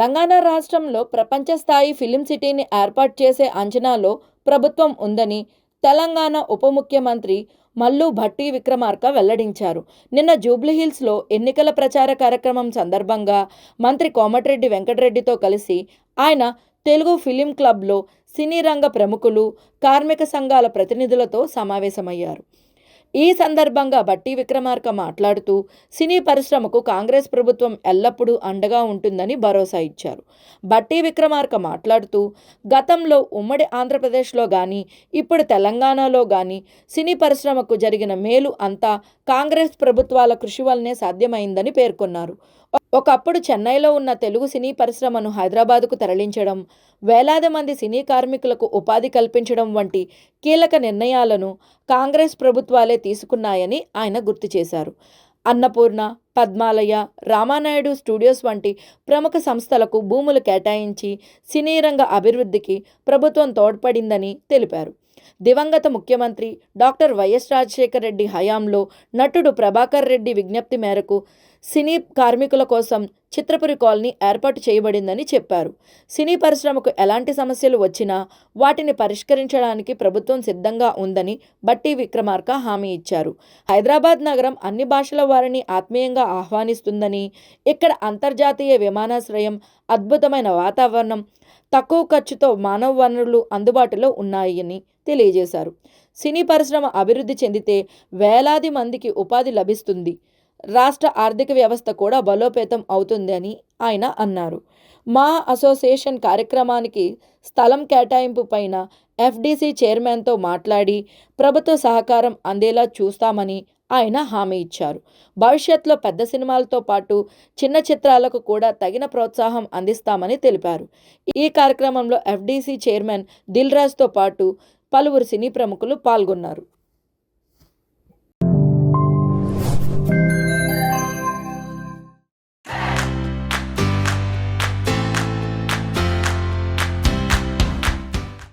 తెలంగాణ రాష్ట్రంలో ప్రపంచ స్థాయి ఫిలిం సిటీని ఏర్పాటు చేసే అంచనాలో ప్రభుత్వం ఉందని తెలంగాణ ఉప ముఖ్యమంత్రి మల్లు భట్టి విక్రమార్క వెల్లడించారు. నిన్న జూబ్లీహిల్స్లో ఎన్నికల ప్రచార కార్యక్రమం సందర్భంగా మంత్రి కోమటిరెడ్డి వెంకటరెడ్డితో కలిసి ఆయన తెలుగు ఫిలిం క్లబ్లో సినీ రంగ ప్రముఖులు, కార్మిక సంఘాల ప్రతినిధులతో సమావేశమయ్యారు. ఈ సందర్భంగా భట్టి విక్రమార్క మాట్లాడుతూ సినీ పరిశ్రమకు కాంగ్రెస్ ప్రభుత్వం ఎల్లప్పుడూ అండగా ఉంటుందని భరోసా ఇచ్చారు. భట్టి విక్రమార్క మాట్లాడుతూ గతంలో ఉమ్మడి ఆంధ్రప్రదేశ్లో కానీ ఇప్పుడు తెలంగాణలో కానీ సినీ పరిశ్రమకు జరిగిన మేలు అంతా కాంగ్రెస్ ప్రభుత్వాల కృషి వల్లనే సాధ్యమైందని పేర్కొన్నారు. ఒకప్పుడు చెన్నైలో ఉన్న తెలుగు సినీ పరిశ్రమను హైదరాబాదుకు తరలించడం, వేలాది మంది సినీ కార్మికులకు ఉపాధి కల్పించడం వంటి కీలక నిర్ణయాలను కాంగ్రెస్ ప్రభుత్వాలే తీసుకున్నాయని ఆయన గుర్తు చేశారు. అన్నపూర్ణ, పద్మాలయ, రామానాయుడు స్టూడియోస్ వంటి ప్రముఖ సంస్థలకు భూములు కేటాయించి సినీ రంగ అభివృద్ధికి ప్రభుత్వం తోడ్పడిందని తెలిపారు. దివంగత ముఖ్యమంత్రి డాక్టర్ వైఎస్ రాజశేఖర రెడ్డి హయాంలో నటుడు ప్రభాకర్ రెడ్డి విజ్ఞప్తి మేరకు సినీ కార్మికుల కోసం చిత్రపురి కాలనీ ఏర్పాటు చేయబడిందని చెప్పారు. సినీ పరిశ్రమకు ఎలాంటి సమస్యలు వచ్చినా వాటిని పరిష్కరించడానికి ప్రభుత్వం సిద్ధంగా ఉందని భట్టి విక్రమార్క హామీ ఇచ్చారు. హైదరాబాద్ నగరం అన్ని భాషల వారిని ఆత్మీయంగా ఆహ్వానిస్తుందని, ఇక్కడ అంతర్జాతీయ విమానాశ్రయం, అద్భుతమైన వాతావరణం, తక్కువ ఖర్చుతో మానవ వనరులు అందుబాటులో ఉన్నాయని తెలియజేశారు. సినీ పరిశ్రమ అభివృద్ధి చెందితే వేలాది మందికి ఉపాధి లభిస్తుంది, రాష్ట్ర ఆర్థిక వ్యవస్థ కూడా బలోపేతం అవుతుంది అని ఆయన అన్నారు. మా అసోసియేషన్ కార్యక్రమానికి స్థలం కేటాయింపు పైన ఎఫ్డీసీ చైర్మన్తో మాట్లాడి ప్రభుత్వ సహకారం అందేలా చూస్తామని ఆయన హామీ ఇచ్చారు. భవిష్యత్తులో పెద్ద సినిమాలతో పాటు చిన్న చిత్రాలకు కూడా తగిన ప్రోత్సాహం అందిస్తామని తెలిపారు. ఈ కార్యక్రమంలో ఎఫ్డీసీ చైర్మన్ దిల్ రాజుతో పాటు పలువురు సినీ ప్రముఖులు పాల్గొన్నారు.